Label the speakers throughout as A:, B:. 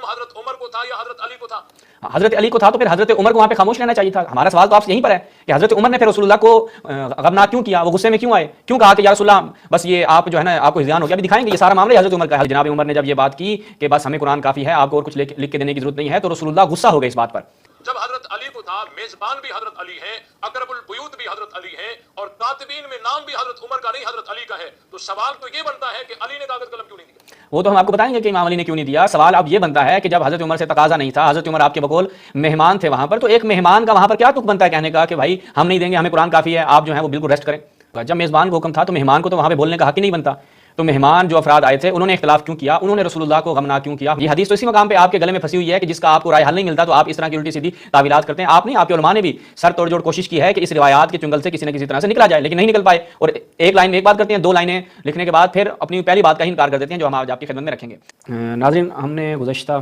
A: حضرت عمر کو تھا یا حضرت علی کو تھا؟
B: حضرت علی کو تھا تو پھر حضرت عمر کو وہاں پہ خاموش رہنا چاہیے تھا. ہمارا سوال تو آپ سے یہیں پر ہے کہ حضرت عمر نے پھر رسول اللہ کو غمناک کیوں کیا, وہ غصے میں کیوں آئے, کیوں کہا کہ یا رسول اللہ بس یہ آپ جو ہے نا آپ کو ہذیان ہو گیا. ابھی دکھائیں گے یہ سارا معاملہ حضرت عمر کا ہے. جناب عمر نے جب یہ بات کی کہ بس ہمیں قرآن کافی ہے, آپ کو اور کچھ لکھ کے دینے کی ضرورت نہیں ہے, تو رسول اللہ غصہ ہو گئے اس بات پر.
A: جب حضرت علی کو تھا, میزبان بھی حضرت علی ہے, اقرب البیوت بھی حضرت علی ہے, اور کاتبین میں نام بھی حضرت عمر کا نہیں حضرت علی کا ہے, تو سوال تو یہ بنتا ہے کہ علی نے کاغذ قلم کیوں نہیں دیا؟
B: وہ تو ہم آپ کو بتائیں گے کہ امام علی نے کیوں نہیں دیا. سوال اب یہ بنتا ہے کہ جب حضرت عمر سے تقاضا نہیں تھا, حضرت عمر آپ کے بقول مہمان تھے وہاں پر, تو ایک مہمان کا وہاں پر کیا تک بنتا ہے کہنے کا کہ بھائی ہم نہیں دیں گے, ہمیں قرآن کافی ہے, آپ جو ہیں وہ بالکل ریسٹ کریں. جب میزبان کو حکم تھا تو مہمان کو تو وہاں پہ بولنے کا حق ہی نہیں بنتا. تو مہمان جو افراد آئے تھے انہوں نے اختلاف کیوں کیا, انہوں نے رسول اللہ کو غمناک کیوں کیا. یہ حدیث تو اسی مقام پہ آپ کے گلے میں پھنسی ہوئی ہے کہ جس کا آپ کو رائے حل نہیں ملتا تو آپ اس طرح کی الٹی سیدھی تعویلات کرتے ہیں. آپ نہیں, آپ کے علماء نے بھی سر توڑ جوڑ کوشش کی ہے کہ اس روایات کے چنگل سے کسی نہ کسی طرح سے نکلا جائے, لیکن نہیں نکل پائے. اور ایک لائن میں ایک بات کرتے ہیں, دو لائنیں لکھنے کے بعد پھر اپنی پہلی بات کا ہی انکار کر دیتے ہیں, جو ہم آج آپ کی خدمت میں رکھیں گے. ناظرین, ہم نے گزشتہ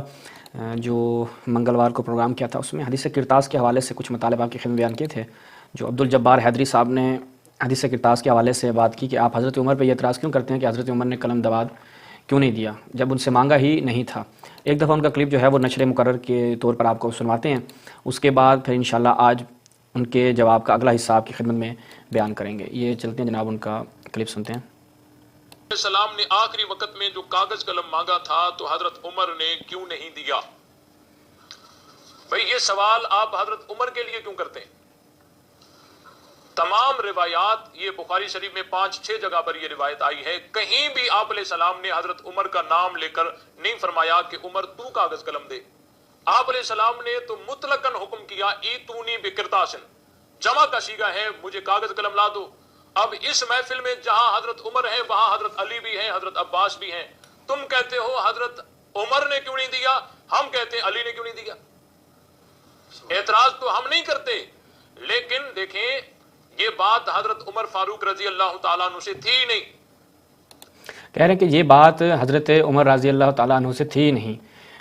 B: جو منگلوار کو پروگرام کیا تھا اس میں حدیث کرتاس کے حوالے سے کچھ مطالب آپ کی خدمت بیان کیے تھے. جو عبدالجبار حیدری صاحب نے حدیث کرتاس کے حوالے سے بات کی کہ آپ حضرت عمر پہ یہ اعتراض کیوں کرتے ہیں کہ حضرت عمر نے قلم دواد کیوں نہیں دیا جب ان سے مانگا ہی نہیں تھا. ایک دفعہ ان کا کلپ جو ہے وہ نشر مقرر کے طور پر آپ کو سنواتے ہیں, اس کے بعد پھر انشاءاللہ آج ان کے جواب کا اگلا حصہ آپ کی خدمت میں بیان کریں گے. یہ چلتے ہیں جناب, ان کا کلپ سنتے ہیں.
A: السلام نے آخری وقت میں جو کاغذ قلم مانگا تھا تو حضرت عمر نے کیوں نہیں دیا؟ بھئی یہ سوال آپ حضرت عمر کے لیے کیوں کرتے ہیں؟ تمام روایات, یہ بخاری شریف میں 5-6 جگہ پر یہ روایت آئی ہے, کہیں بھی آپ علیہ السلام نے حضرت عمر کا نام لے کر نہیں فرمایا کہ عمر تو کاغذ قلم دے. آپ علیہ السلام نے تو مطلقاً حکم کیا ایتونی بکرتاسن, جمع کا صیغہ ہے, مجھے کاغذ قلم لا دو. اب اس محفل میں جہاں حضرت عمر ہے وہاں حضرت علی بھی ہیں, حضرت عباس بھی ہیں. تم کہتے ہو حضرت عمر نے کیوں نہیں دیا, ہم کہتے ہیں علی نے کیوں نہیں دیا. اعتراض تو ہم نہیں کرتے, لیکن دیکھیں یہ بات حضرت عمر فاروق رضی اللہ تعالیٰ عنہ سے تھی ہی نہیں.
B: کہہ رہے ہیں کہ یہ بات حضرت عمر رضی اللہ تعالیٰ عنہ سے تھی نہیں.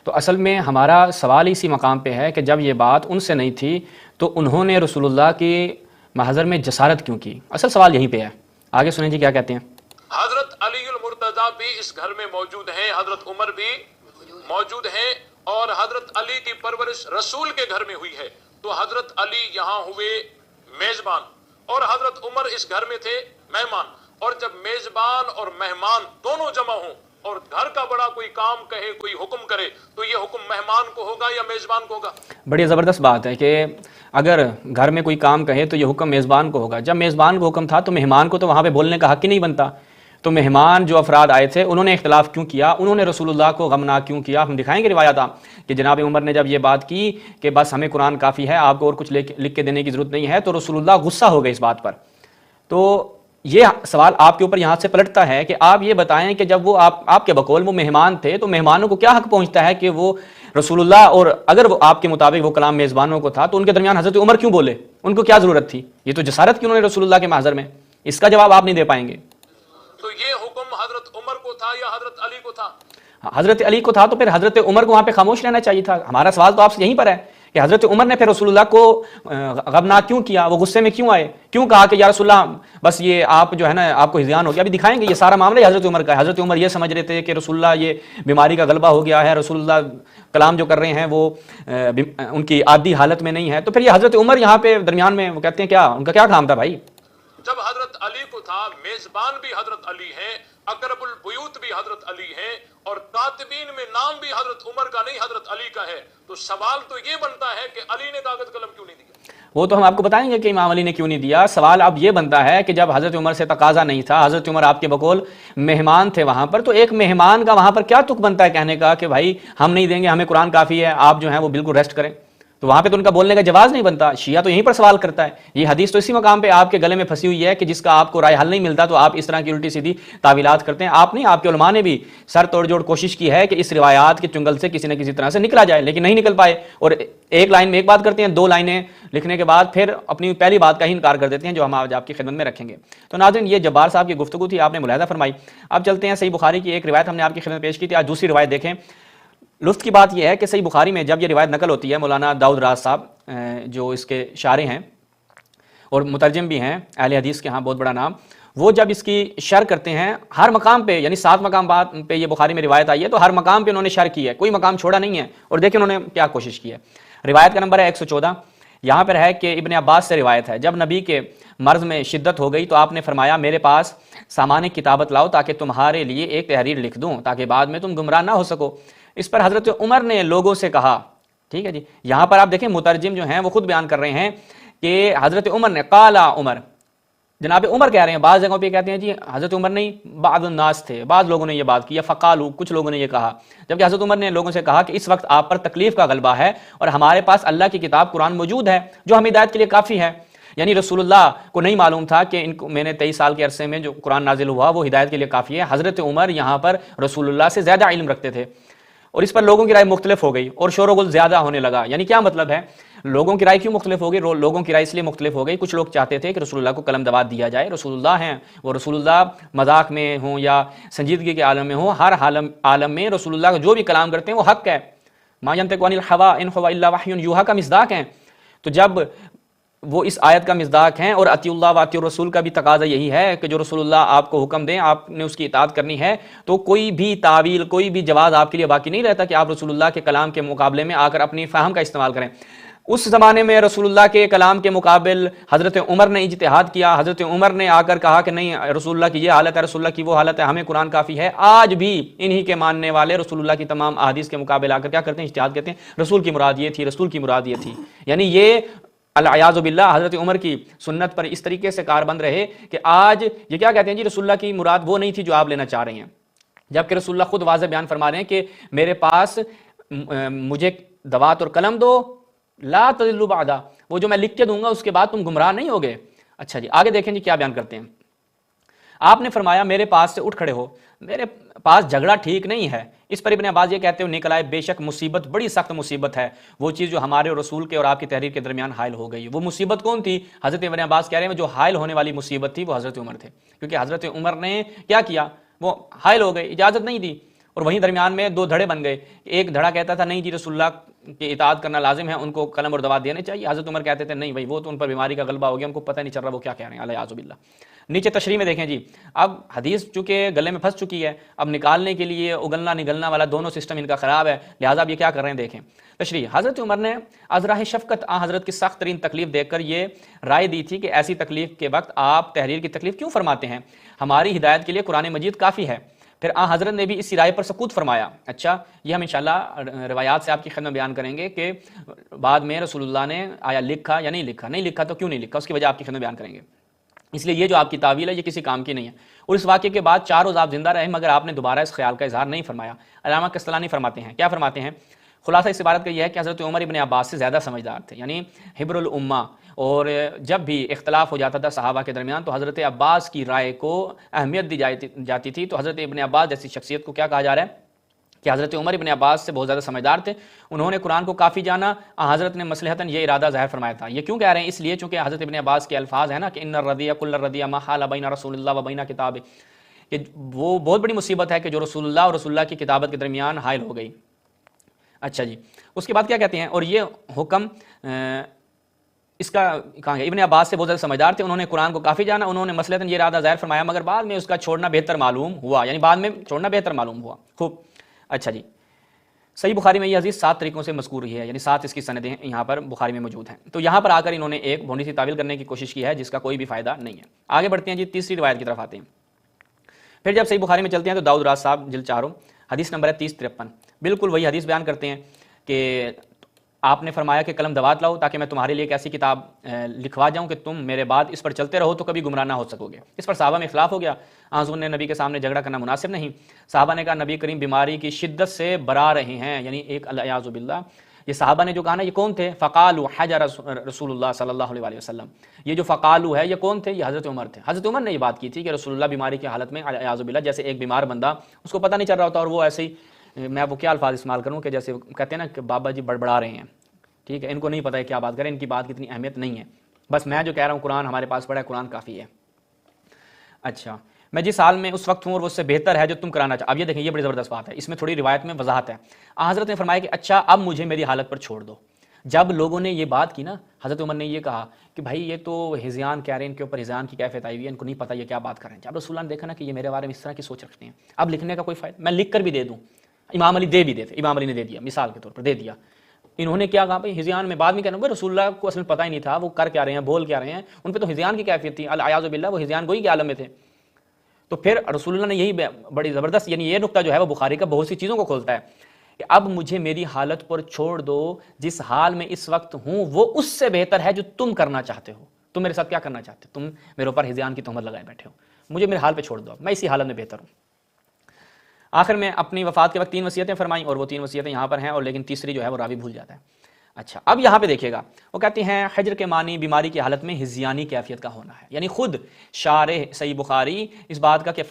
B: تو اصل میں ہمارا سوال اسی مقام پہ ہے کہ جب یہ بات ان سے نہیں تھی تو انہوں نے رسول اللہ کی محضر میں جسارت کیوں کی. اصل سوال یہیں پہ ہے. آگے سنیں جی کیا کہتے ہیں.
A: حضرت علی المرتضیٰ بھی اس گھر میں موجود ہیں, حضرت عمر بھی موجود ہیں, اور حضرت علی کی پرورش رسول کے گھر میں ہوئی ہے. تو حضرت علی یہاں ہوئے میزبان اور حضرت عمر اس گھر میں تھے مہمان. اور جب میزبان اور مہمان دونوں جمع ہوں اور گھر کا بڑا کوئی کام کہے, کوئی حکم کرے, تو یہ حکم مہمان کو ہوگا یا میزبان کو ہوگا؟ بڑی
B: زبردست بات ہے کہ اگر گھر میں کوئی کام کہے تو یہ حکم میزبان کو ہوگا. جب میزبان کو حکم تھا تو مہمان کو تو وہاں پہ بولنے کا حق ہی نہیں بنتا. تو مہمان جو افراد آئے تھے انہوں نے اختلاف کیوں کیا, انہوں نے رسول اللہ کو غمناک کیوں کیا. ہم دکھائیں گے روایات کہ جناب عمر نے جب یہ بات کی کہ بس ہمیں قرآن کافی ہے, آپ کو اور کچھ لکھ کے دینے کی ضرورت نہیں ہے, تو رسول اللہ غصہ ہو گئے اس بات پر. تو یہ سوال آپ کے اوپر یہاں سے پلٹتا ہے کہ آپ یہ بتائیں کہ جب وہ آپ کے بقول وہ مہمان تھے تو مہمانوں کو کیا حق پہنچتا ہے کہ وہ رسول اللہ, اور اگر وہ آپ کے مطابق وہ کلام میزبانوں کو تھا تو ان کے درمیان حضرت عمر کیوں بولے, ان کو کیا ضرورت تھی؟ یہ تو جسارت کی انہوں نے رسول اللہ کے محضر میں, اس کا جواب آپ نہیں دے پائیں گے.
A: تو یہ حکم حضرت عمر کو تھا یا حضرت علی کو تھا؟
B: حضرت علی کو تھا تو پھر حضرت عمر کو وہاں پہ خاموش رہنا چاہیے تھا. ہمارا سوال تو آپ سے یہیں پر ہے کہ حضرت عمر نے پھر رسول اللہ کو غمناک کیوں کیا, وہ غصے میں کیوں آئے, کیوں کہا کہ یا رسول اللہ بس یہ آپ جو ہے نا آپ کو ہذیان ہو گیا. ابھی دکھائیں گے یہ سارا معاملہ حضرت عمر کا ہے. حضرت عمر یہ سمجھ رہے تھے کہ رسول اللہ یہ بیماری کا غلبہ ہو گیا ہے, رسول اللہ کلام جو کر رہے ہیں وہ ان کی عادی حالت میں نہیں ہے. تو پھر یہ حضرت عمر یہاں پہ درمیان میں وہ کہتے ہیں کیا, ان کا کیا کام تھا بھائی؟
A: جب حضرت علی کو تھا, میزبان بھی حضرت علی ہیں, اقرب البیوت بھی حضرت علی ہیں, اور کاتبین میں نام بھی حضرت عمر کا نہیں حضرت علی کا ہے, تو سوال تو یہ بنتا ہے کہ علی نے کاغذ قلم کیوں نہیں دیا؟
B: وہ تو ہم آپ کو بتائیں گے کہ امام علی نے کیوں نہیں دیا. سوال اب یہ بنتا ہے کہ جب حضرت عمر سے تقاضا نہیں تھا, حضرت عمر آپ کے بقول مہمان تھے وہاں پر, تو ایک مہمان کا وہاں پر کیا تک بنتا ہے کہنے کا کہ بھائی ہم نہیں دیں گے, ہمیں قرآن کافی ہے, آپ جو ہیں وہ بالکل ریسٹ کریں. تو وہاں پہ تو ان کا بولنے کا جواز نہیں بنتا. شیعہ تو یہیں پر سوال کرتا ہے. یہ حدیث تو اسی مقام پہ آپ کے گلے میں پھنسی ہوئی ہے کہ جس کا آپ کو رائے حل نہیں ملتا تو آپ اس طرح کی الٹی سیدھی تعویلات کرتے ہیں. آپ نہیں, آپ کے علماء نے بھی سر توڑ جوڑ کوشش کی ہے کہ اس روایات کے چنگل سے کسی نہ کسی طرح سے نکلا جائے, لیکن نہیں نکل پائے. اور ایک لائن میں ایک بات کرتے ہیں, دو لائنیں لکھنے کے بعد پھر اپنی پہلی بات کا ہی انکار کر دیتے ہیں, جو ہم آج آپ کی خدمت میں رکھیں گے. تو ناظرین, یہ جبار صاحب کی گفتگو تھی, آپ نے ملاحظہ فرمائی. اب چلتے ہیں صحیح بخاری کی ایک روایت ہم نے آپ کی خدمت پیش کی تھی, آج دوسری روایت دیکھیں. لطف کی بات یہ ہے کہ صحیح بخاری میں جب یہ روایت نقل ہوتی ہے, مولانا داؤد راز صاحب جو اس کے شارح ہیں اور مترجم بھی ہیں, اہل حدیث کے ہاں بہت بڑا نام, وہ جب اس کی شرح کرتے ہیں ہر مقام پہ، یعنی 7 مقام پہ یہ بخاری میں روایت آئی ہے، تو ہر مقام پہ انہوں نے شرح کی ہے، کوئی مقام چھوڑا نہیں ہے، اور دیکھیں انہوں نے کیا کوشش کی ہے۔ روایت کا نمبر ہے 114، یہاں پر ہے کہ ابن عباس سے روایت ہے، جب نبی کے مرض میں شدت ہو گئی تو آپ نے فرمایا میرے پاس سامان کتابت لاؤ تاکہ تمہارے لیے ایک تحریر لکھ دوں تاکہ بعد میں تم گمراہ نہ ہو سکو۔ اس پر حضرت عمر نے لوگوں سے کہا، ٹھیک ہے جی، یہاں پر آپ دیکھیں مترجم جو ہیں وہ خود بیان کر رہے ہیں کہ حضرت عمر نے، قال عمر، جناب عمر کہہ رہے ہیں، بعض جگہوں پہ کہتے ہیں جی حضرت عمر نہیں، بعض الناس تھے، بعض لوگوں نے یہ بات کی، فقالو، کچھ لوگوں نے یہ کہا، جبکہ حضرت عمر نے لوگوں سے کہا کہ اس وقت آپ پر تکلیف کا غلبہ ہے اور ہمارے پاس اللہ کی کتاب قرآن موجود ہے جو ہم ہدایت کے لیے کافی ہے۔ یعنی رسول اللہ کو نہیں معلوم تھا کہ ان کو میں نے 23 سال کے عرصے میں جو قرآن نازل ہوا وہ ہدایت کے لیے کافی ہے۔ حضرت عمر یہاں پر رسول اللہ سے زیادہ علم رکھتے تھے، اور اس پر لوگوں کی رائے مختلف ہو گئی اور شور و غل زیادہ ہونے لگا۔ یعنی کیا مطلب ہے، لوگوں کی رائے کیوں مختلف ہو گئی؟ لوگوں کی رائے اس لیے مختلف ہو گئی، کچھ لوگ چاہتے تھے کہ رسول اللہ کو قلم دوات دیا جائے، رسول اللہ ہیں، وہ رسول اللہ مذاق میں ہوں یا سنجیدگی کے عالم میں ہوں، ہر عالم میں رسول اللہ کا جو بھی کلام کرتے ہیں وہ حق ہے، ما ینطق عن الہوی ان هو الا وحی یوحی کا مصداق ہیں۔ تو جب وہ اس آیت کا مصداق ہیں اور اطیعوا اللہ واطیعوا الرسول کا بھی تقاضا یہی ہے کہ جو رسول اللہ آپ کو حکم دیں آپ نے اس کی اطاعت کرنی ہے، تو کوئی بھی تعویل، کوئی بھی جواز آپ کے لیے باقی نہیں رہتا کہ آپ رسول اللہ کے کلام کے مقابلے میں آ کر اپنی فہم کا استعمال کریں۔ اس زمانے میں رسول اللہ کے کلام کے مقابل حضرت عمر نے اجتہاد کیا، حضرت عمر نے آ کر کہا کہ نہیں، رسول اللہ کی یہ حالت ہے، رسول اللہ کی وہ حالت ہے، ہمیں قرآن کافی ہے۔ آج بھی انہی کے ماننے والے رسول اللہ کی تمام احادیث کے مقابل آ کر کیا کرتے ہیں؟ اجتہاد کرتے ہیں، رسول کی مراد یہ تھی، رسول کی مراد یہ تھی۔ یعنی یہ العیاذ باللہ حضرت عمر کی سنت پر اس طریقے سے کاربند رہے کہ آج یہ کیا کہتے ہیں جی رسول اللہ کی مراد وہ نہیں تھی جو آپ لینا چاہ رہے ہیں، جبکہ رسول اللہ خود واضح بیان فرما رہے ہیں کہ میرے پاس مجھے دوات اور قلم دو، لا تضلوا بعدا، وہ جو میں لکھ کے دوں گا اس کے بعد تم گمراہ نہیں ہوگے۔ اچھا جی، آگے دیکھیں جی کیا بیان کرتے ہیں۔ آپ نے فرمایا میرے پاس سے اٹھ کھڑے ہو، میرے پاس جھگڑا ٹھیک نہیں ہے۔ اس پر ابن عباس یہ کہتے ہوئے نکل آئے، بے شک مصیبت، بڑی سخت مصیبت ہے وہ چیز جو ہمارے رسول کے اور آپ کی تحریر کے درمیان حائل ہو گئی۔ وہ مصیبت کون تھی؟ حضرت ابن عباس کہہ رہے ہیں جو حائل ہونے والی مصیبت تھی وہ حضرت عمر تھے، کیونکہ حضرت عمر نے کیا کیا، وہ حائل ہو گئے، اجازت نہیں دی، اور وہیں درمیان میں 2 دھڑے بن گئے۔ ایک دھڑا کہتا تھا نہیں جی رسول اللہ کی اطاعت کرنا لازم ہے، ان کو قلم اور دوات دینے چاہیے۔ حضرت عمر کہتے تھے نہیں بھائی، وہ تو ان پر بیماری کا غلبہ ہو گیا، ان کو پتہ نہیں چل رہا وہ کیا کہہ رہے ہیں، العیاذ باللہ۔ نیچے تشریح میں دیکھیں جی، اب حدیث چونکہ گلے میں پھنس چکی ہے، اب نکالنے کے لیے اگلنا نگلنا والا دونوں سسٹم ان کا خراب ہے، لہٰذا اب یہ کیا کر رہے ہیں دیکھیں تشریح۔ حضرت عمر نے از راہ شفقت حضرت کی سخت ترین تکلیف دیکھ کر یہ رائے دی تھی کہ ایسی تکلیف کے وقت آپ تحریر کی تکلیف کیوں فرماتے ہیں، ہماری ہدایت کے لیے قرآن مجید کافی ہے۔ پھر حضرت نے بھی اسی رائے پر سکوت فرمایا۔ اچھا، یہ ہم انشاءاللہ روایات سے آپ کی خدمت بیان کریں گے کہ بعد میں رسول اللہ نے آیا لکھا یا نہیں لکھا، نہیں لکھا تو کیوں نہیں لکھا، اس کی وجہ آپ کی خدمت بیان کریں گے۔ اس لیے یہ جو آپ کی تعویل ہے یہ کسی کام کی نہیں ہے۔ اور اس واقعے کے بعد 4 روز آپ زندہ رہے مگر آپ نے دوبارہ اس خیال کا اظہار نہیں فرمایا۔ علامہ قسطلانی فرماتے ہیں، کیا فرماتے ہیں؟ خلاصہ اس عبارت کا یہ ہے کہ حضرت عمر ابن عباس سے زیادہ سمجھدار تھے، یعنی حبر الامہ، اور جب بھی اختلاف ہو جاتا تھا صحابہ کے درمیان تو حضرت عباس کی رائے کو اہمیت دی جاتی تھی۔ تو حضرت ابن عباس جیسی شخصیت کو کیا کہا جا رہا ہے کہ حضرت عمر ابن عباس سے بہت زیادہ سمجھدار تھے، انہوں نے قرآن کو کافی جانا، حضرت نے مصلحتاً یہ ارادہ ظاہر فرمایا تھا۔ یہ کیوں کہہ رہے ہیں؟ اس لیے چونکہ حضرت ابن عباس کے الفاظ ہیں نا کہ ان الرضیہ کل الرضیہ ما حال بین رسول اللہ و بین کتاب، کہ وہ بہت بڑی مصیبت ہے کہ جو رسول اللہ اور رسول اللہ کی کتابت کے درمیان حائل ہو گئی۔ اچھا جی، اس کے بعد کیا کہتے ہیں؟ اور یہ حکم اس کا کہاں گیا؟ ابن عباس سے بہت زیادہ سمجھدار تھے، انہوں نے قرآن کو کافی جانا، انہوں نے مصلحتاً یہ ارادہ ظاہر فرمایا مگر بعد میں اس کا چھوڑنا بہتر معلوم ہوا، یعنی بعد میں چھوڑنا بہتر معلوم ہوا۔ خوب، اچھا جی، صحیح بخاری میں یہ حدیث 7 طریقوں سے مذکور ہوئی ہے، یعنی 7 اس کی سندیں یہاں پر بخاری میں موجود ہیں۔ تو یہاں پر آ کر انہوں نے ایک بھونڈی سی تعویل کرنے کی کوشش کی ہے جس کا کوئی بھی فائدہ نہیں ہے۔ آگے بڑھتے ہیں جی، تیسری روایت کی طرف آتے ہیں۔ پھر جب صحیح بخاری میں چلتے ہیں تو داؤد راز صاحب جلد 4 حدیث نمبر ہے 3053، بالکل وہی حدیث بیان کرتے ہیں کہ آپ نے فرمایا کہ قلم دوات لاؤ تاکہ میں تمہارے لیے ایک ایسی کتاب لکھوا جاؤں کہ تم میرے بعد اس پر چلتے رہو تو کبھی گمراہ نہ ہو سکو گے۔ اس پر صحابہ میں اختلاف ہو گیا، حضور نے نبی کے سامنے جھگڑا کرنا مناسب نہیں۔ صحابہ نے کہا نبی کریم بیماری کی شدت سے برا رہے ہیں، یعنی ایک العیاذ باللہ، یہ صحابہ نے جو کہا نا، یہ کون تھے؟ فقالوا حجر رسول اللہ صلی اللہ علیہ وسلم، یہ جو فقالوا ہے یہ کون تھے؟ یہ حضرت عمر تھے۔ حضرت عمر نے یہ بات کی تھی کہ رسول اللہ بیماری کی حالت میں العیاذ باللہ، جیسے ایک بیمار بندہ اس کو پتہ نہیں چل رہا ہوتا اور وہ ایسے ہی، میں وہ کیا الفاظ استعمال کروں کہ جیسے کہتے ہیں نا کہ بابا جی بڑبڑا رہے ہیں، ٹھیک ہے، ان کو نہیں پتہ ہے کیا بات کریں، ان کی بات کی اتنی اہمیت نہیں ہے، بس میں جو کہہ رہا ہوں قرآن ہمارے پاس پڑھا ہے، قرآن کافی ہے۔ اچھا، میں جس حال میں اس وقت ہوں اور وہ اس سے بہتر ہے جو تم کرانا چاہو۔ اب یہ دیکھیں، یہ بڑی زبردست بات ہے، اس میں تھوڑی روایت میں وضاحت ہے۔ حضرت نے فرمایا کہ اچھا اب مجھے میری حالت پر چھوڑ دو۔ جب لوگوں نے یہ بات کی نا، حضرت عمر نے یہ کہا کہ بھائی یہ تو ہذیان کہہ رہے ہیں، ان کے اوپر ہذیان کی کیفیت آئی ہوئی ہے، ان کو نہیں پتہ یہ کیا بات کر رہے ہیں. جب رسول اللہ نے دیکھا نا کہ یہ میرے بارے میں اس طرح کی سوچ رکھتے ہیں، اب لکھنے کا کوئی فائدہ، میں لکھ کر بھی دے دوں. امام علی دے بھی دیتے، امام علی نے دے دیا مثال کے طور پر دے دیا. انہوں نے کیا کہا بھائی ہذیان میں بعد میں کہنا رسول اللہ کو اصل میں پتہ ہی نہیں تھا وہ کر کیا رہے ہیں، بول کیا رہے ہیں، ان پہ تو ہذیان کی کیفیت تھی، الیاذ باللہ وہ ہذیان گوئی کے عالم میں تھے. تو پھر رسول اللہ نے یہی بڑی زبردست، یعنی یہ نقطہ جو ہے وہ بخاری کا بہت سی چیزوں کو کھولتا ہے کہ اب مجھے میری حالت پر چھوڑ دو، جس حال میں اس وقت ہوں وہ اس سے بہتر ہے جو تم کرنا چاہتے ہو. تم میرے ساتھ کیا کرنا چاہتے ہو؟ تم میرے اوپر ہذیان کی تہمت لگائے بیٹھے ہو، مجھے میرے حال پہ چھوڑ دو، اب میں اسی حالت میں بہتر ہوں. آخر میں اپنی وفات کے وقت 3 وصیتیں فرمائیں، اور وہ 3 وصیتیں یہاں پر ہیں، اور لیکن تیسری جو ہے وہ راوی بھول جاتا ہے. اچھا اب یہاں پہ دیکھیے گا، وہ کہتے ہیں حجر کے معنی بیماری کی حالت میں ہذیانی کیفیت کا ہونا ہے. یعنی خود شارح صحیح بخاری اس بات کا کہ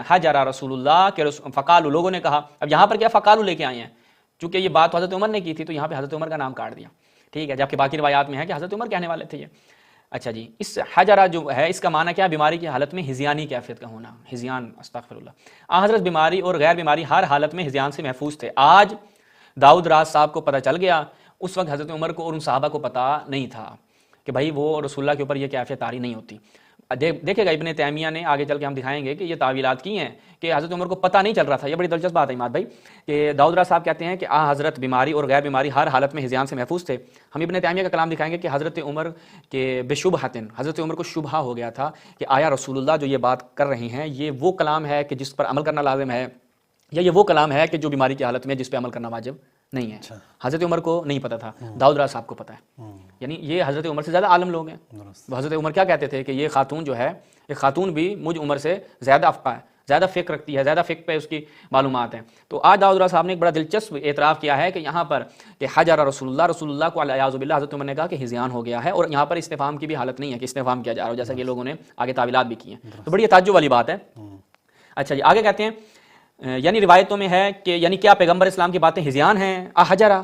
B: حجر رسول اللہ کے فقالو لوگوں نے کہا. اب یہاں پر کیا فقالو لے کے آئے ہیں، چونکہ یہ بات حضرت عمر نے کی تھی تو یہاں پہ حضرت عمر کا نام کاٹ دیا، ٹھیک ہے، جبکہ باقی روایات میں ہے کہ حضرت عمر کہنے والے تھے یہ. اچھا جی، اس حجرہ جو ہے اس کا معنی کیا؟ بیماری کی حالت میں ہذیانی کیفیت کا ہونا. ہذیان، استغفر اللہ. حضرت بیماری اور غیر بیماری ہر حالت میں ہذیان سے محفوظ تھے. آج داؤد راز صاحب کو پتہ چل گیا، اس وقت حضرت عمر کو اور ان صحابہ کو پتہ نہیں تھا کہ بھائی وہ رسول اللہ کے اوپر یہ کیفیت طاری نہیں ہوتی. دیکھے گا ابن تیمیہ نے آگے چل کے ہم دکھائیں گے کہ یہ تعویلات کی ہیں کہ حضرت عمر کو پتہ نہیں چل رہا تھا. یہ بڑی دلچسپ بات ہے عماد بھائی کہ داؤد راز صاحب کہتے ہیں کہ حضرت بیماری اور غیر بیماری ہر حالت میں ہذیان سے محفوظ تھے. ہم ابن تیمیہ کا کلام دکھائیں گے کہ حضرت عمر کے بشبہتن، حضرت عمر کو شبہہ ہو گیا تھا کہ آیا رسول اللہ جو یہ بات کر رہے ہیں یہ وہ کلام ہے کہ جس پر عمل کرنا لازم ہے، یا یہ وہ کلام ہے کہ جو بیماری کی حالت میں جس پہ عمل کرنا واجب نہیں ہے. حضرت عمر کو نہیں پتا تھا، داؤد راز صاحب کو پتا ہے. یعنی یہ حضرت عمر سے زیادہ عالم لوگ ہیں. حضرت عمر کیا کہتے تھے کہ یہ خاتون جو ہے، یہ خاتون بھی مجھ عمر سے زیادہ افقہ ہے، زیادہ فقہ رکھتی ہے، زیادہ فقہ پہ اس کی معلومات ہیں. تو آج داؤد راز صاحب نے ایک بڑا دلچسپ اعتراف کیا ہے کہ یہاں پر کہ حجر رسول اللہ کو الیاذ باللہ حضرت عمر نے کہا کہ ہذیان ہو گیا ہے، اور یہاں پر استفہام کی بھی حالت نہیں ہے کہ استفہام کیا جا رہا ہو، جیسا کہ لوگوں نے آگے تعویلات بھی کی ہیں. تو بڑی تعجب والی بات ہے. اچھا جی، آگے کہتے ہیں یعنی روایتوں میں ہے کہ یعنی کیا پیغمبر اسلام کی باتیں ہذیان ہیں حجرہ،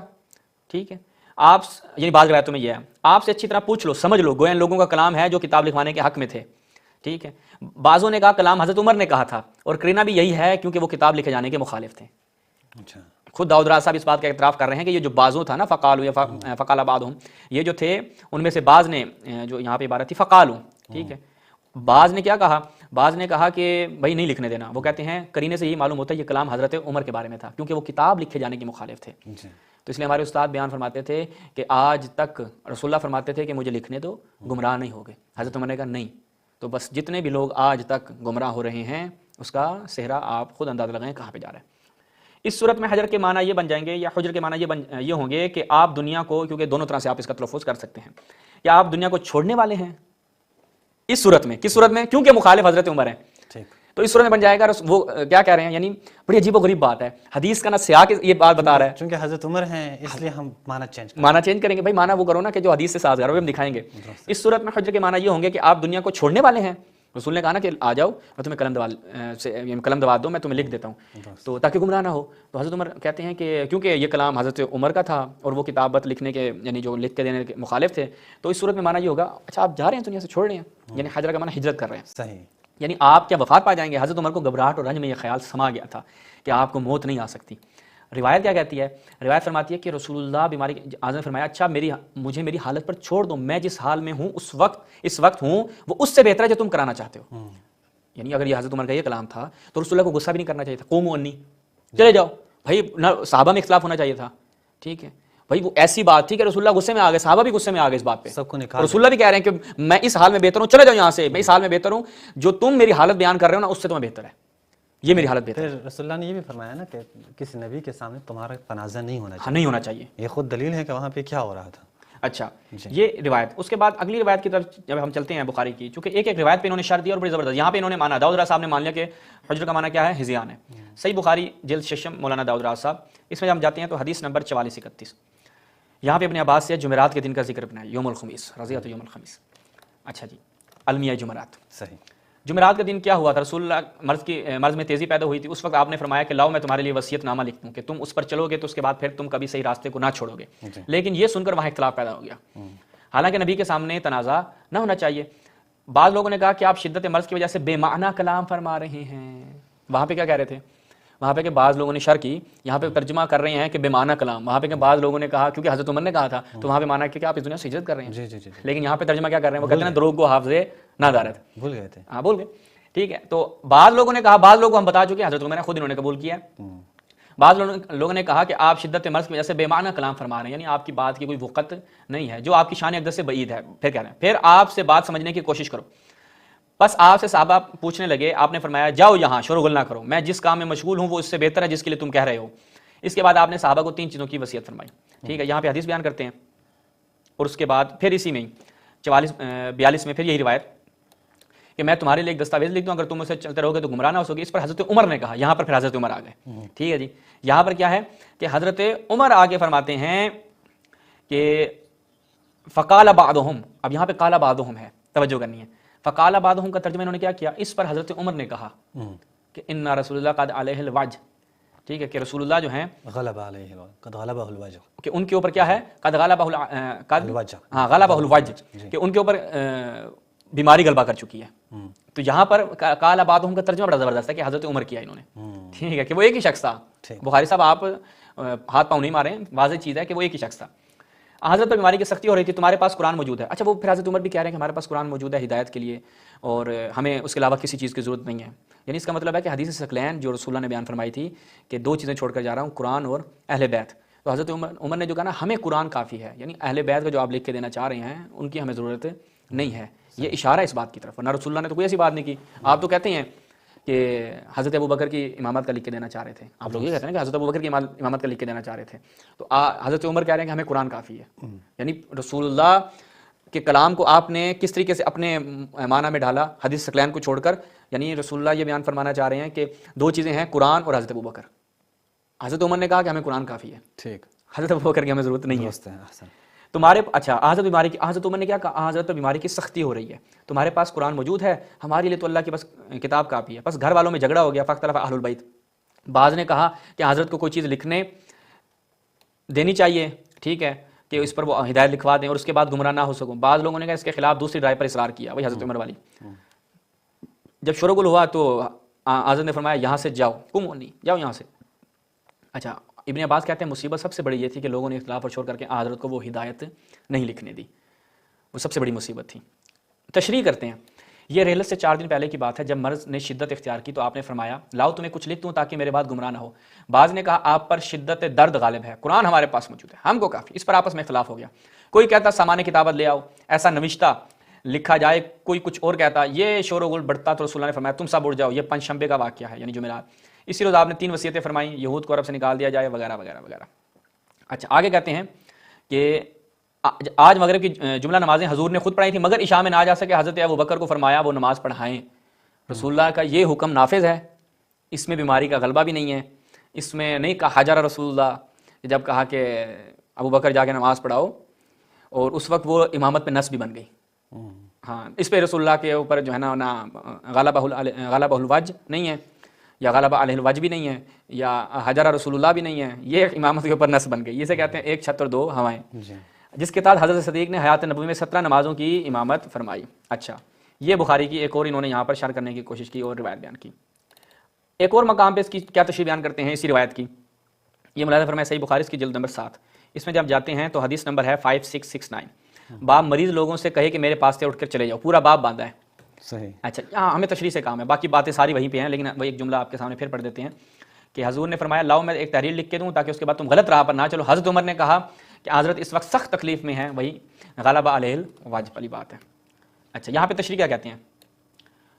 B: ٹھیک ہے. آپ یعنی بعض روایتوں میں یہ ہے، آپ سے اچھی طرح پوچھ لو، سمجھ لو، گویا ان لوگوں کا کلام ہے جو کتاب لکھوانے کے حق میں تھے، ٹھیک ہے. بعضوں نے کہا کلام حضرت عمر نے کہا تھا، اور کرینہ بھی یہی ہے کیونکہ وہ کتاب لکھے جانے کے مخالف تھے. خود داؤد راز صاحب اس بات کا اعتراف کر رہے ہیں کہ یہ جو بعضوں تھا نا فقالو یا فقال بعضهم، یہ جو تھے ان میں سے بعض نے، جو یہاں پہ عبارت تھی فقالو، ٹھیک ہے، بعض نے کیا کہا، بعض نے کہا کہ بھائی نہیں لکھنے دینا. وہ کہتے ہیں کرینے سے یہی معلوم ہوتا ہے یہ کلام حضرت عمر کے بارے میں تھا کیونکہ وہ کتاب لکھے جانے کے مخالف تھے. تو اس لیے ہمارے استاد بیان فرماتے تھے کہ آج تک رسول اللہ فرماتے تھے کہ مجھے لکھنے دو، گمراہ نہیں ہوگے. حضرت عمر نے کہا نہیں. تو بس جتنے بھی لوگ آج تک گمراہ ہو رہے ہیں اس کا صحرا آپ خود اندازہ لگائیں کہاں پہ جا رہا ہے. اس صورت میں حجر کے معنی یہ بن جائیں گے، یا حجر کے معنی یہ ہوں گے کہ آپ دنیا کو، کیونکہ دونوں طرح سے آپ اس کا تلفظ کر سکتے ہیں، یا آپ دنیا کو چھوڑنے والے ہیں. اس صورت میں، کس صورت میں؟ کیونکہ مخالف حضرت عمر ہیں، تو اس صورت میں بن جائے گا. وہ کیا کہہ رہے ہیں، یعنی بڑی عجیب و غریب بات ہے، حدیث کا نا سیاق یہ بات بتا رہا ہے
C: چونکہ حضرت عمر ہیں اس لیے ہم معنی
B: چینج کریں گے. بھائی معنی وہ کرو نا کہ جو حدیث سے سازگار ہو، ہم دکھائیں گے. اس صورت میں حجر کے معنی یہ ہوں گے کہ آپ دنیا کو چھوڑنے والے ہیں. رسول نے کہا نا کہ آ جاؤ میں تمہیں قلم دبا دو، میں تمہیں لکھ دیتا ہوں تو تاکہ گمراہ نہ ہو. تو حضرت عمر کہتے ہیں کہ کیونکہ یہ کلام حضرت عمر کا تھا اور وہ کتابت لکھنے کے یعنی جو لکھ کے دینے کے مخالف تھے، تو اس صورت میں معنی یہ ہوگا اچھا آپ جا رہے ہیں دنیا سے، چھوڑ رہے ہیں، یعنی حجر کا معنی ہجرت کر رہے ہیں.
C: صحیح.
B: یعنی آپ کیا وفات پا جائیں گے. حضرت عمر کو گھبراہٹ اور رنج میں یہ خیال سما گیا تھا کہ آپ کو موت نہیں آ سکتی. روایت کیا کہتی ہے؟ روایت فرماتی ہے کہ رسول اللہ بیماری آزم فرمایا اچھا مجھے میری حالت پر چھوڑ دو، میں جس حال میں ہوں اس وقت ہوں وہ اس سے بہتر ہے جو تم کرانا چاہتے ہو. یعنی اگر یہ حضرت عمر کا یہ کلام تھا تو رسول اللہ کو غصہ بھی نہیں کرنا چاہیے تھا. قوموا انی، چلے جاؤ. بھائی صحابہ میں اختلاف ہونا چاہیے تھا، ٹھیک ہے. بھائی وہ ایسی بات تھی کہ رسول اللہ غصے میں آ گئے، صحابہ بھی غصے میں آ گئے اس بات پہ.
C: سب کو نکال،
B: رسول اللہ بھی کہہ رہے ہیں کہ میں اس حال میں بہتر ہوں، چلے جاؤ یہاں سے، میں اس حال میں بہتر ہوں، جو تم میری حالت بیان کر رہے ہو نا اس سے تمہیں بہتر ہے، یہ میری حالت بہتر ہے.
C: پھر رسول اللہ نے یہ بھی فرمایا نا کہ کسی نبی کے سامنے تمہارا تنازع نہیں ہونا چاہیے.
B: نہیں ہونا چاہیے.
C: یہ خود دلیل ہے کہ وہاں پہ کیا ہو رہا تھا.
B: اچھا یہ روایت. اس کے بعد اگلی روایت کی طرف جب ہم چلتے ہیں بخاری کی، چونکہ ایک ایک روایت پہ انہوں نے شرط دی اور بڑی زبردست. یہاں پہ انہوں نے مانا، داؤد راز صاحب نے مان لیا کہ حجر کا معنی کیا ہے، ہذیان ہے. صحیح بخاری جلد ششم مولانا داؤد راز صاحب، اس میں جب ہم جاتے ہیں تو حدیث نمبر 4431 یہاں پہ ابن عباس سے جمعرات کے دن کا ذکر بنایا، یوم الخمیس، رضیۃ یوم الخمیس. اچھا جی، المیہ جمعرات.
C: صحیح.
B: جمعرات کا دن کیا ہوا تھا؟ رسول اللہ مرض میں تیزی پیدا ہوئی تھی. اس وقت آپ نے فرمایا کہ لاؤ میں تمہارے لیے وصیت نامہ لکھ دوں کہ تم اس پر چلو گے تو اس کے بعد پھر تم کبھی صحیح راستے کو نہ چھوڑو گے. لیکن یہ سن کر وہاں اختلاف پیدا ہو گیا. حالانکہ نبی کے سامنے تنازع نہ ہونا چاہیے. بعض لوگوں نے کہا کہ آپ شدت مرض کی وجہ سے بے معنی کلام فرما رہے ہیں. وہاں پہ کیا کہہ رہے تھے؟ وہاں پہ کہ بعض لوگوں نے شر کی، یہاں پہ ترجمہ کر رہے ہیں کہ بے معنی کلام، وہاں پہ کہ بعض لوگوں نے کہا کیونکہ حضرت عمر نے کہا تھا تو وہاں پہ مانا کہ آپ اس دنیا سے ہجرت کر رہے ہیں،
C: جی جی جی
B: لیکن یہاں پہ ترجمہ کیا کر رہے ہیں، وہ کہتے ہیں دروغ کو حافظ نادارت،
C: بھول گئے تھے.
B: ہاں بول گئے. ٹھیک ہے، تو بعض لوگوں نے کہا، بعض لوگوں کو ہم بتا چکے ہیں، حضرت عمر نے خود انہوں نے قبول کیا. بعض لوگوں نے کہا کہ آپ شدت مرض کی وجہ سے بے معنی کلام فرما رہے ہیں، یعنی آپ کی بات کی کوئی وقت نہیں ہے جو آپ کی شان اقدس سے بعید ہے. پھر کہہ رہے ہیں پھر آپ سے بات سمجھنے کی کوشش کرو. بس آپ سے صحابہ پوچھنے لگے، آپ نے فرمایا جاؤ یہاں شور و غل نہ کرو، میں جس کام میں مشغول ہوں وہ اس سے بہتر ہے جس کے لیے تم کہہ رہے ہو. اس کے بعد آپ نے صحابہ کو 3 چیزوں کی وصیت فرمائی. ٹھیک ہے، یہاں پہ حدیث بیان کرتے ہیں اور اس کے بعد پھر اسی میں 42 میں پھر یہی روایت کہ میں تمہارے لیے ایک دستاویز لکھ دوں، اگر تم اسے چلتے رہو گے تو گمراہ نہ ہو سکے. اس پر حضرت عمر نے کہا، یہاں پر پھر حضرت عمر آ گئے. ٹھیک ہے جی، یہاں پر کیا ہے کہ حضرت عمر آگے فرماتے ہیں کہ فقال بعضهم، اب یہاں پہ قال بعضهم ہے، توجہ کرنی ہے. فقال بعضهم کا ترجمہ انہوں نے کیا کیا، اس پر حضرت عمر نے کہا کہ ان رسول اللہ قد علیہ الوجہ، ٹھیک ہے، کہ رسول اللہ جو ہیں
C: غلبہ علیہ قد غلبہ الوجہ،
B: کہ ان کے اوپر کیا ہے، قد غلبہ
C: الوجہ،
B: ہاں غلبہ الوجہ، کہ ان کے اوپر بیماری غلبہ کر چکی ہے. تو یہاں پر قال بعضهم کا ترجمہ بڑا زبردست ہے کہ حضرت عمر کیا انہوں نے. ٹھیک ہے، کہ وہ ایک ہی شخص تھا. بخاری صاحب آپ ہاتھ پاؤں نہیں مارے، واضح چیز ہے کہ وہ ایک ہی شخص تھا. حضرت پر بیماری کی سختی ہو رہی تھی، تمہارے پاس قرآن موجود ہے. اچھا، وہ پھر حضرت عمر بھی کہہ رہے ہیں کہ ہمارے پاس قرآن موجود ہے ہدایت کے لیے اور ہمیں اس کے علاوہ کسی چیز کی ضرورت نہیں ہے. یعنی اس کا مطلب ہے کہ حدیث ثقلین جو رسول اللہ نے بیان فرمائی تھی کہ 2 چیزیں چھوڑ کر جا رہا ہوں، قرآن اور اہل بیت. تو حضرت عمر نے جو کہا نا ہمیں قرآن کافی ہے، یعنی اہل بیت کا جو آپ لکھ کے دینا چاہ رہے ہیں ان کی ہمیں ضرورت نہیں ہے. یہ اشارہ اس بات کی طرف، ورنہ رسول اللہ نے تو کوئی ایسی بات نہیں کی. آپ تو کہتے ہیں کہ حضرت ابوبکر کی امامت کا لکھ کے دینا چاہ رہے تھے، آپ لوگ یہ کہتے ہیں کہ حضرت ابوبکر کی امامت کا لکھ کے دینا چاہ رہے تھے. تو حضرت عمر کہہ رہے ہیں کہ ہمیں قرآن کافی ہے. یعنی رسول اللہ کے کلام کو آپ نے کس طریقے سے اپنے معنی میں ڈالا حدیث ثقلین کو چھوڑ کر. یعنی رسول اللہ یہ بیان فرمانا چاہ رہے ہیں کہ 2 چیزیں ہیں، قرآن اور حضرت ابوبکر. حضرت عمر نے کہا کہ ہمیں قرآن کافی ہے،
C: ٹھیک،
B: حضرت ابوبکر کی ہمیں ضرورت نہیں ہے.
C: احسن.
B: تمہارے اچھا حضرت عمر نے کیا کہا، حضرت پر بیماری کی سختی ہو رہی ہے، تمہارے پاس قرآن موجود ہے، ہمارے لیے تو اللہ کی بس کتاب کافی ہے. بس گھر والوں میں جھگڑا ہو گیا، فاختلف اہل البیت. بعض نے کہا کہ حضرت کو کوئی چیز لکھنے دینی چاہیے، ٹھیک ہے، کہ اس پر وہ ہدایت لکھوا دیں اور اس کے بعد گمراہ نہ ہو سکوں. بعض لوگوں نے کہا اس کے خلاف دوسری رائے پر اصرار کیا، وہی حضرت عمر والی. جب شورغل ہوا تو حضرت نے فرمایا یہاں سے جاؤ، نہیں جاؤ یہاں سے. اچھا، ابن عباس کہتے ہیں مصیبت سب سے بڑی یہ تھی کہ لوگوں نے اختلاف اور شور کر کے حضرت کو وہ ہدایت نہیں لکھنے دی، وہ سب سے بڑی مصیبت تھی. تشریح کرتے ہیں، یہ رحلت سے 4 دن پہلے کی بات ہے جب مرض نے شدت اختیار کی تو آپ نے فرمایا لاؤ تمہیں کچھ لکھ دوں تاکہ میرے بعد گمراہ نہ ہو. بعض نے کہا آپ پر شدت درد غالب ہے، قرآن ہمارے پاس موجود ہے، ہم کو کافی. اس پر آپس میں اختلاف ہو گیا. کوئی کہتا سامان کتابت لے آؤ، ایسا نوشتہ لکھا جائے، کوئی کچھ اور کہتا. یہ شور و غل بڑھتا تو رسول اللہ نے فرمایا تم سب اڑ جاؤ. یہ پنجشنبے کا واقعہ ہے، یعنی جمعرات. اسی روز آپ نے 3 وصیتیں فرمائیں، یہود کو عرب سے نکال دیا جائے وغیرہ وغیرہ وغیرہ. اچھا، آگے کہتے ہیں کہ آج مغرب کی جملہ نمازیں حضور نے خود پڑھائی تھی، مگر عشاء میں نہ جا سکے. حضرت ابوبکر کو فرمایا وہ نماز پڑھائیں. رسول اللہ کا یہ حکم نافذ ہے، اس میں بیماری کا غلبہ بھی نہیں ہے. اس میں نہیں کہا حجر رسول اللہ، جب کہا کہ ابوبکر جا کے نماز پڑھاؤ، اور اس وقت وہ امامت پہ نص بھی بن گئی. ہاں، اس پہ رسول اللہ کے اوپر جو ہے نا غلبہ الوجہ نہیں ہے، یا غلبہ علیہ الوجہ بھی نہیں ہے، یا حجر رسول اللہ بھی نہیں ہے. یہ امامت کے اوپر نص بن گئی. اسے کہتے ہیں 1 چھت اور 2 ہوائیں، جس کے تحت حضرت صدیق نے حیات نبوی میں 17 نمازوں کی امامت فرمائی. اچھا، یہ بخاری کی ایک اور انہوں نے یہاں پر شرح کرنے کی کوشش کی اور روایت بیان کی. ایک اور مقام پہ اس کی کیا تشریح بیان کرتے ہیں اسی روایت کی. یہ ملاحظہ فرمائے صحیح بخاری کی جلد نمبر 7، اس میں جب جاتے ہیں تو حدیث نمبر ہے 5669. باب مریض لوگوں سے کہے کہ میرے پاس سے اٹھ کر چلے جاؤ. پورا باب باندھا ہے.
C: صحیح.
B: اچھا، یہاں ہمیں تشریح سے کام ہے، باقی باتیں ساری وہیں پہ ہیں، لیکن وہ ایک جملہ آپ کے سامنے پھر پڑھ دیتے ہیں کہ حضور نے فرمایا لاؤ میں ایک تحریر لکھ کے دوں تاکہ اس کے بعد تم غلط راہ پر نہ چلو. حضرت عمر نے کہا کہ حضرت اس وقت سخت تکلیف میں ہیں، وہی غلبہ علیہ الوجہ والی بات ہے. اچھا، یہاں پہ تشریح کیا کہتے ہیں؟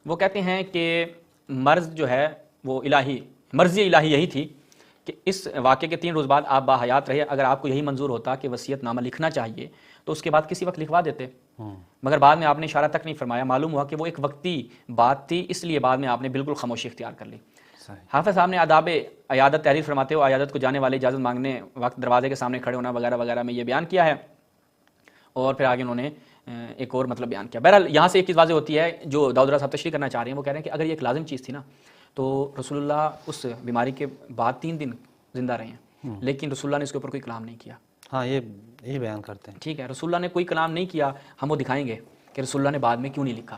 B: وہ کہتے ہیں کہ مرض جو ہے وہ الہی مرضی الہی یہی تھی کہ اس واقعے کے 3 روز بعد آپ باحیات رہے. اگر آپ کو یہی منظور ہوتا کہ وصیت نامہ لکھنا چاہیے تو اس کے بعد کسی وقت لکھوا دیتے، مگر بعد میں آپ نے اشارہ تک نہیں فرمایا. معلوم ہوا کہ وہ ایک وقتی بات تھی، اس لیے بعد میں آپ نے بالکل خاموشی اختیار کر لی. حافظ صاحب نے آداب عیادت تحریر فرماتے ہو عیادت کو جانے والے اجازت مانگنے وقت دروازے کے سامنے کھڑے ہونا وغیرہ وغیرہ میں یہ بیان کیا ہے، اور پھر آگے انہوں نے ایک اور مطلب بیان کیا. بہرحال یہاں سے ایک چیز واضح ہوتی ہے جو داؤد صاحب تشریح کرنا چاہ رہے ہیں. وہ کہہ رہے ہیں کہ اگر یہ ایک لازم چیز تھی نا تو رسول اللہ اس بیماری کے بعد 3 دن زندہ رہے ہیں، لیکن رسول اللہ نے اس کے اوپر کوئی کلام نہیں کیا.
C: ہاں، یہ بیان کرتے ہیں.
B: ٹھیک ہے، رسول اللہ نے کوئی کلام نہیں کیا. ہم وہ دکھائیں گے کہ رسول اللہ نے بعد میں کیوں نہیں لکھا،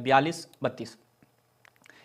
B: 4232।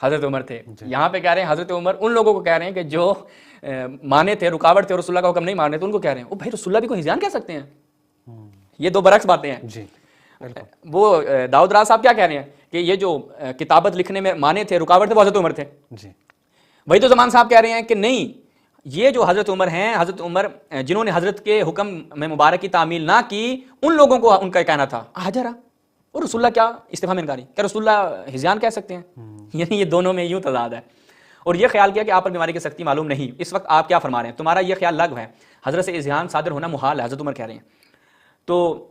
B: حضرت عمر تھے. یہاں پہ کہہ رہے ہیں حضرت عمر ان لوگوں کو کہہ رہے ہیں کہ جو مانے تھے، رکاوٹ تھے اور رسول اللہ کا حکم نہیں مان رہے تھے، ان کو کہہ رہے ہیں وہ بھائی رسول اللہ بھی کو ہذیان کہہ سکتے ہیں. یہ دو برعکس باتیں ہیں.
C: جی
B: وہ داؤد راز صاحب کیا کہہ رہے ہیں کہ یہ جو کتابت لکھنے میں مانے تھے، رکاوٹ تھے، وہ حضرت عمر تھے.
C: جی
B: وہی تو زمان صاحب کہہ رہے ہیں کہ نہیں، یہ جو حضرت عمر ہیں، حضرت عمر جنہوں نے حضرت کے حکم میں مبارک کی تعمیل نہ کی، ان لوگوں کو ان کا کہنا تھا حجرا، اور رسول اللہ کیا استفہام انکاری، کیا رسول اللہ ہذیان کہہ سکتے ہیں؟ یعنی یہ دونوں میں یوں تضاد ہے. اور یہ خیال کیا کہ آپ پر بیماری کی سختی معلوم نہیں. اس وقت آپ کیا فرما رہے ہیں؟ تمہارا یہ خیال لغو ہے، حضرت سے اذعان صادر ہونا محال ہے، حضرت عمر کہہ رہے ہیں. تو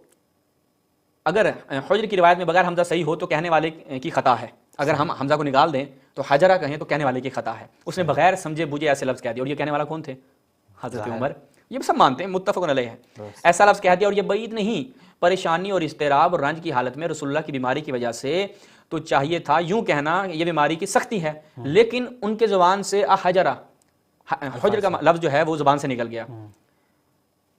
B: اگر حجر کی روایت میں بغیر حمزہ صحیح ہو تو کہنے والے کی خطا ہے. اگر ہم حمزہ کو نکال دیں تو حجرہ کہیں تو کہنے والے کی خطا ہے. اس نے بغیر سمجھے بوجھے ایسے لفظ کہہ دیا، اور یہ کہنے والا کون تھے؟ حضرت عمر. یہ سب مانتے ہیں، متفق علیہ ہے. ایسا لفظ کہہ دیا، اور یہ بعید نہیں، پریشانی اور اضطراب اور رنج کی حالت میں رسول اللہ کی بیماری کی وجہ سے تو چاہیے تھا یوں کہنا یہ بیماری کی سختی ہے، لیکن ان کے زبان سے حجرہ، حجر کا لفظ جو ہے وہ زبان سے نکل گیا.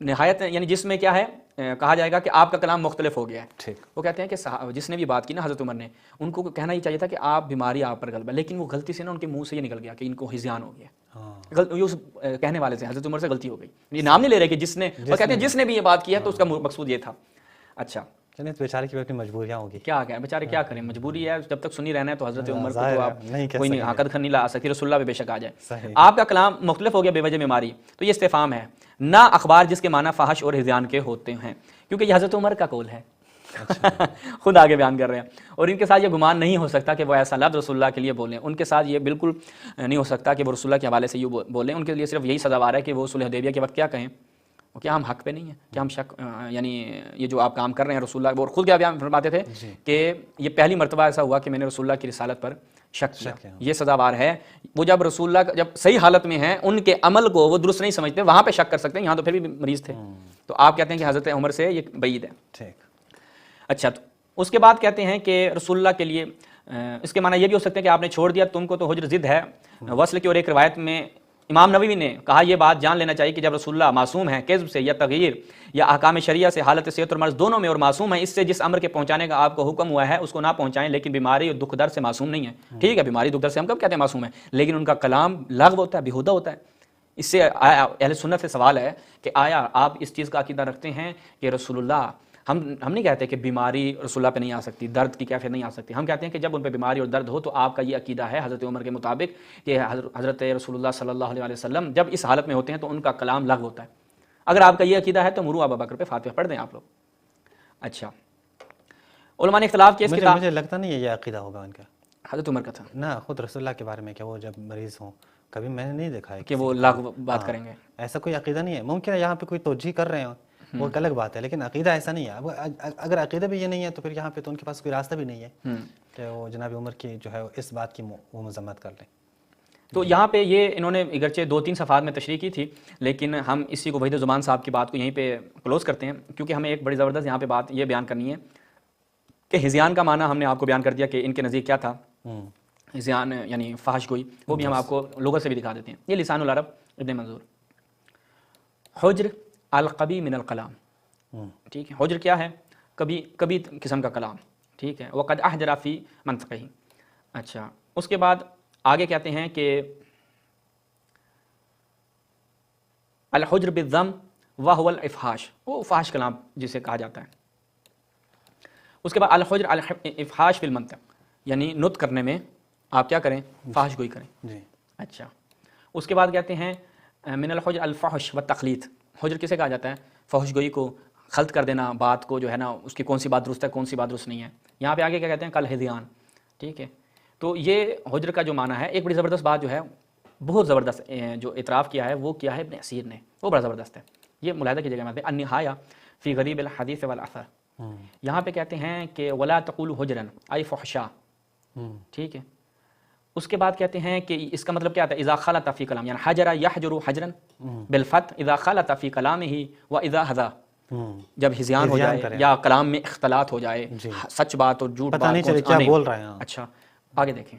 B: نہایت یعنی جس میں کیا ہے کہا جائے گا کہ آپ کا کلام مختلف ہو گیا ہے. وہ کہتے ہیں کہ جس نے بھی بات کی نا حضرت عمر نے، ان کو کہنا ہی چاہیے تھا کہ آپ بیماری آپ پر غلبہ ہے، لیکن وہ غلطی سے نا ان کے منہ سے یہ نکل گیا کہ ان کو ہذیان ہو گیا. اس کہنے والے سے حضرت عمر سے غلطی ہو گئی. یہ نام نہیں لے رہے کہ جس نے، وہ کہتے ہیں جس نے بھی یہ بات کی ہے تو اس کا مقصود یہ تھا. اچھا
C: بیچارے کی اپنی مجبوریاں ہوگی،
B: کیا بیچارے کیا کریں، مجبوری ہے، جب تک سنی رہنا ہے تو حضرت عمر کو تو آپ کوئی نہیں حقت نہیں لا سکتی، رسول اللہ بھی بے شک آ جائے. آپ کا کلام مختلف ہو گیا بے وجہ بیماری، تو یہ استفہام ہے نہ اخبار جس کے معنی فحش اور ہذیان کے ہوتے ہیں، کیونکہ یہ حضرت عمر کا قول ہے. خود آگے بیان کر رہے ہیں. اور ان کے ساتھ یہ گمان نہیں ہو سکتا کہ وہ ایسا لفظ رسول اللہ کے لیے بولیں. ان کے ساتھ یہ بالکل نہیں ہو سکتا کہ وہ رسول اللہ کے حوالے سے یوں بولیں. ان کے لیے صرف یہی سزاوار ہے کہ وہ صلح حدیبیہ کے وقت کیا کہیں، کیا ہم حق پہ نہیں ہیں، کیا ہم شک، یعنی یہ جو آپ کام کر رہے ہیں رسول اللہ، اور خود کیا بیان فرماتے تھے کہ یہ پہلی مرتبہ ایسا ہوا کہ میں نے رسول اللہ کی رسالت پر شک کیا. یہ سزاوار ہے. وہ جب رسول اللہ جب صحیح حالت میں ہیں، ان کے عمل کو وہ درست نہیں سمجھتے، وہاں پہ شک کر سکتے ہیں، یہاں تو پھر بھی مریض تھے. تو آپ کہتے ہیں کہ حضرت عمر سے یہ بعید ہے. اچھا، تو اس کے بعد کہتے ہیں کہ رسول اللہ کے لیے اس کے معنی یہ بھی ہو سکتے ہیں کہ آپ نے چھوڑ دیا، تم کو تو حجر ضد ہے وصل کی. اور ایک روایت میں امام نووی نے کہا یہ بات جان لینا چاہیے کہ جب رسول اللہ معصوم ہیں کذب سے یا تغییر یا احکام شریعہ سے، حالت صحت اور مرض دونوں میں، اور معصوم ہیں اس سے جس امر کے پہنچانے کا آپ کو حکم ہوا ہے اس کو نہ پہنچائیں، لیکن بیماری اور دکھ درد سے معصوم نہیں ہے. ٹھیک ہے، بیماری دکھ درد سے ہم کب کہتے ہیں معصوم ہیں، لیکن ان کا کلام لغو ہوتا ہے، بیہودہ ہوتا ہے. اس سے اہل سنت سے سوال ہے کہ آیا آپ اس چیز کا عقیدہ رکھتے ہیں کہ رسول اللہ، ہم نہیں کہتے کہ بیماری رسول اللہ پہ نہیں آ سکتی، درد کی کیفیت نہیں آ سکتی. ہم کہتے ہیں کہ جب ان پہ بیماری اور درد ہو تو آپ کا یہ عقیدہ ہے حضرت عمر کے مطابق کہ حضرت رسول اللہ صلی اللہ علیہ وسلم جب اس حالت میں ہوتے ہیں تو ان کا کلام لغو ہوتا ہے. اگر آپ کا یہ عقیدہ ہے تو مرو ابو بکر پہ فاتحہ پڑھ دیں آپ لوگ. اچھا، علماء نے اختلاف کیا اس کتاب،
C: مجھے لگتا نہیں ہے یہ عقیدہ ہوگا ان کا.
B: حضرت عمر کا تھا
C: نہ خود رسول اللہ کے بارے میں کہ وہ جب مریض ہوں کبھی میں نے نہیں دیکھا ہے
B: کہ وہ لغو بات کریں گے.
C: ایسا کوئی عقیدہ نہیں ہے. ممکن ہے یہاں پہ کوئی توجیہ کر رہے ہوں، وہ ایک الگ بات ہے، لیکن عقیدہ ایسا نہیں ہے. اگر عقیدہ بھی یہ نہیں ہے تو پھر یہاں پہ تو ان کے پاس کوئی راستہ بھی نہیں ہے کہ وہ جناب عمر کی جو ہے اس بات کی وہ مذمت کر لیں.
B: تو یہاں پہ یہ انہوں نے اگرچہ 2-3 صفحات میں تشریح کی تھی، لیکن ہم اسی کو وحید الزمان صاحب کی بات کو یہیں پہ کلوز کرتے ہیں، کیونکہ ہمیں ایک بڑی زبردست یہاں پہ بات یہ بیان کرنی ہے کہ ہذیان کا معنی ہم نے آپ کو بیان کر دیا کہ ان کے نزدیک کیا تھا. ہذیان یعنی فحش گوئی، وہ بھی ہم آپ کو لغت سے بھی دکھا دیتے ہیں. یہ لسان العرب ابن منظور. حجر القبی من الکلام، ٹھیک ہے. حجر کیا ہے؟ کبھی قسم کا کلام، ٹھیک ہے. وقد احجر فی منطقہ. اچھا، اس کے بعد آگے کہتے ہیں کہ الحجر بالضم وهو الافحاش، وہ فحش کلام جسے کہا جاتا ہے. اس کے بعد الحجر الافحاش فی المنطق، یعنی نطق کرنے میں آپ کیا کریں، فحش گوئی کریں.
C: جی.
B: اچھا، اس کے بعد کہتے ہیں من الحجر الفحش والتخلیط. حجر کسے کہا جاتا ہے؟ فحش گوئی کو، خلط کر دینا بات کو، جو ہے نا اس کی کون سی بات درست ہے کون سی بات درست نہیں ہے. یہاں پہ آگے کیا کہتے ہیں؟ کل ہذیان، ٹھیک ہے. تو یہ حجر کا جو معنی ہے، ایک بڑی زبردست بات جو ہے، بہت زبردست جو اعتراف کیا ہے وہ کیا ہے ابن اسیر نے، وہ بڑا زبردست ہے. یہ ملاحظہ کیجیے گا النہایہ فی غریب الحدیث والاثر. یہاں پہ کہتے ہیں کہ ولا تقولوا حجرا ای فحشا، ٹھیک ہے. اس کے بعد کہتے ہیں کہ اس کا مطلب کیا آتا ہے؟ اذا خلط فی کلام، یعنی حجر یحجر حجرا بالفتح اذا خلط فی کلامہ واذا حذا، جب ہذیان ہو جائے یا کلام میں اختلاط ہو جائے، سچ بات اور جھوٹ بات
C: کیا بول رہے ہیں.
B: اچھا، آگے دیکھیں.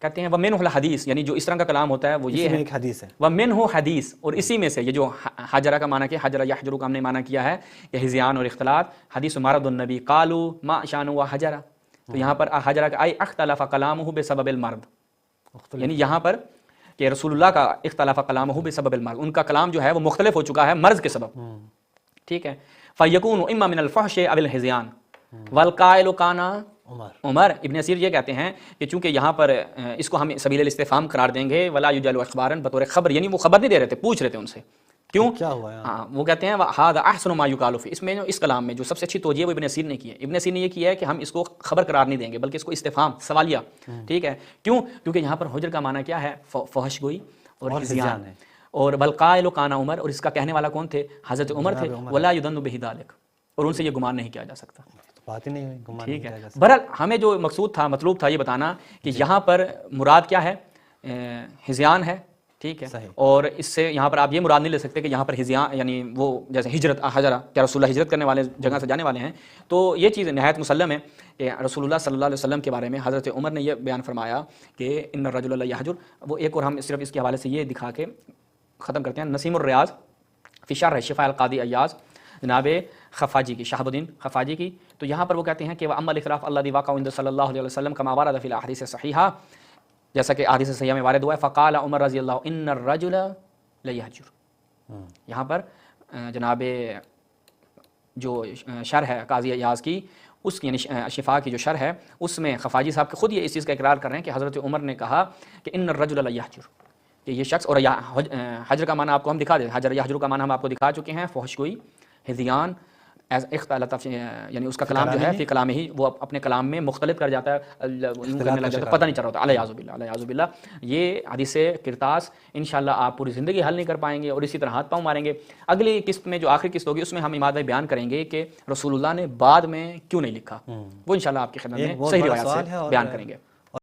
B: کہتے ہیں ومنہ الحدیث، یعنی جو اس طرح کا کلام ہوتا ہے وہ یہ ہے،
C: ایک حدیث ہے.
B: ومنہ حدیث، اور اسی میں سے یہ جو حجرہ کا معنی کیا، حجر یحجر کا ہم نے معنی کیا ہے کہ ہذیان اور اختلاط. حدیث مرض النبی قالوا ما شان و حجرہ، تو یہاں پر حجرہ کا ای اختلف کلامہ بسبب المرض، یعنی یہاں پر کہ رسول اللہ کا اختلاف کلامہ بسبب المرض، ان کا کلام جو ہے وہ مختلف ہو چکا ہے مرض کے سبب، ٹھیک ہے. فیکون اما من الفحش او الہذیان والقائل کان عمر. ابن اسیر یہ کہتے ہیں کہ چونکہ یہاں پر اس کو ہم سبیل الاستفہام قرار دیں گے، ولا یجعل اخبارا بطور خبر، یعنی وہ خبر نہیں دے رہے تھے، پوچھ رہے تھے ان سے کیوں
C: کیا ہوا ہے.
B: ہاں وہ کہتے ہیں ھذا احسن ما یقال فی، اس میں اس کلام میں جو سب سے اچھی توجیہ وہ ابن اسیر نے کی ہے. ابن اسیر نے یہ کیا ہے کہ ہم اس کو خبر قرار نہیں دیں گے بلکہ اس کو استفہام سوالیہ، ٹھیک ہے. کیوں؟ کیونکہ یہاں پر حجر کا معنی کیا ہے؟ فحش گوئی اور ہذیان ہے. اور بالقائل کان عمر، اور اس کا کہنے والا کون تھے؟ حضرت عمر تھے. ولا یظن به ذلک، اور ان سے یہ گمان نہیں کیا جا سکتا.
C: بات ہی نہیں ہوئی، گمان
B: ٹھیک
C: نہیں
B: ہے.
C: کیا جا سکتا.
B: بہرحال ہمیں جو مقصود تھا، مطلوب تھا یہ بتانا کہ یہاں پر مراد کیا ہے؟ ہذیان ہے، ٹھیک ہے. اور اس سے یہاں پر آپ یہ مراد نہیں لے سکتے کہ یہاں پر ہذیان یعنی وہ جیسے ہجرت حجرہ، کیا رسول اللہ ہجرت کرنے والے جگہ سے جانے والے ہیں. تو یہ چیز نہایت مسلم ہے کہ رسول اللہ صلی اللہ علیہ وسلم کے بارے میں حضرت عمر نے یہ بیان فرمایا کہ ان الرجل لا یحجر. وہ ایک اور ہم صرف اس کے حوالے سے یہ دکھا کے ختم کرتے ہیں. نسیم الریاض فی شرح شفاء القاضی ایاز، جناب خفاجی کی، شہاب الدین خفاجی کی. تو یہاں پر وہ کہتے ہیں کہ وہ اما الاختلاف الذی وقع عند صلی اللہ علیہ وسلم کما ورد فی الاحادیث الصحیحہ، جیسا کہ احادیث صحیحہ میں وارد ہوا ہے. فقال عمر رضی اللہ ان الرجل لیہجر. یہاں پر جناب جو شرح ہے قاضی ایاز کی، اس یعنی شفا کی جو شرح ہے اس میں خفاجی صاحب کے خود یہ اس چیز کا اقرار کر رہے ہیں کہ حضرت عمر نے کہا کہ ان الرجل لیہجر، کہ یہ شخص، اور حجر کا معنی آپ کو ہم دکھا دیں، حجر یحجر کا معنی ہم آپ کو دکھا چکے ہیں. فحش گوئی، ہذیان، اختلاط، یعنی اس کا کلام جو ہے فی کلام ہی، وہ اپنے کلام میں مختلف کر جاتا ہے، کرنے لگ جاتا ہے، پتہ نہیں چل رہا ہوتا. الیاذ باللہ، الیاذ باللہ. یہ حدیث کرتاس انشاءاللہ آپ پوری زندگی حل نہیں کر پائیں گے اور اسی طرح ہاتھ پاؤں ماریں گے. اگلی قسط میں جو آخری قسط ہوگی اس میں ہم اماد بھائی بیان کریں گے کہ رسول اللہ نے بعد میں کیوں نہیں لکھا. وہ انشاءاللہ آپ کی خدمت میں صحیح روایات سے بیان کریں گے.